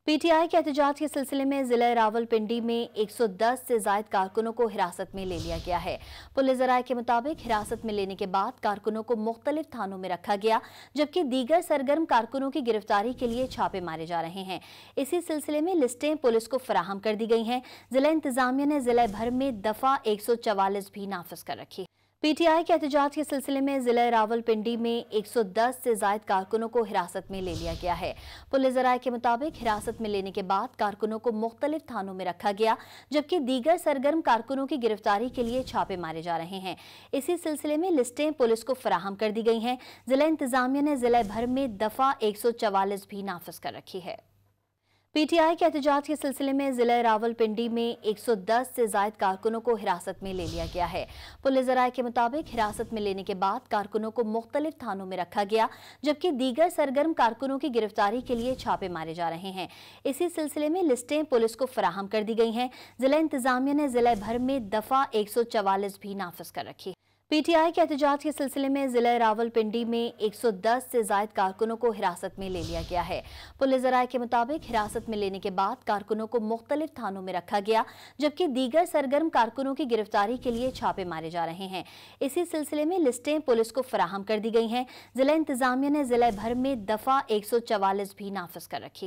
PTI के एहतजाज के सिलसिले में जिला रावलपिंडी में 110 से ज्यादा कारकुनों को हिरासत में ले लिया गया है। पुलिस जराये के मुताबिक हिरासत में लेने के बाद कारकुनों को मुख्तलिफ थानों में रखा गया, जबकि दीगर सरगर्म कारकुनों की गिरफ्तारी के लिए छापे मारे जा रहे हैं। इसी सिलसिले में लिस्टें पुलिस को फराहम कर दी गई हैं। जिला इंतजामिया ने जिला भर में दफा 144 भी नाफिज कर रखी। पीटीआई के एहतजाज के सिलसिले में जिला रावलपिंडी में 110 से ज्यादा कारकुनों को हिरासत में ले लिया गया है। पुलिस जराये के मुताबिक हिरासत में लेने के बाद कारकुनों को मुख्तलिफ थानों में रखा गया, जबकि दीगर सरगर्म कारकुनों की गिरफ्तारी के लिए छापे मारे जा रहे हैं। इसी सिलसिले में लिस्टें पुलिस को फराहम कर दी गई हैं। जिला इंतजामिया ने जिला भर में दफा 144 भी नाफिज कर रखी है। पीटीआई के एहतजाज के सिलसिले में जिला रावलपिंडी में 110 से ज्यादा कारकुनों को हिरासत में ले लिया गया है। पुलिस जराये के मुताबिक हिरासत में लेने के बाद कारकुनों को मुख्तलिफ थानों में रखा गया, जबकि दीगर सरगर्म कारकुनों की गिरफ्तारी के लिए छापे मारे जा रहे हैं। इसी सिलसिले में लिस्टें पुलिस को फराहम कर दी गई हैं। जिला इंतजामिया ने जिला भर में दफा 144 भी नाफिज कर रखी। पीटीआई के एहतजाज के सिलसिले में जिला रावलपिंडी में 110 से ज्यादा कारकुनों को हिरासत में ले लिया गया है। पुलिस जराये के मुताबिक हिरासत में लेने के बाद कारकुनों को मुख्तलिफ थानों में रखा गया, जबकि दीगर सरगर्म कारकुनों की गिरफ्तारी के लिए छापे मारे जा रहे हैं। इसी सिलसिले में लिस्टें पुलिस को फराहम कर दी गई हैं। जिला इंतजामिया ने जिला भर में दफा 144 भी नाफिज कर रखी।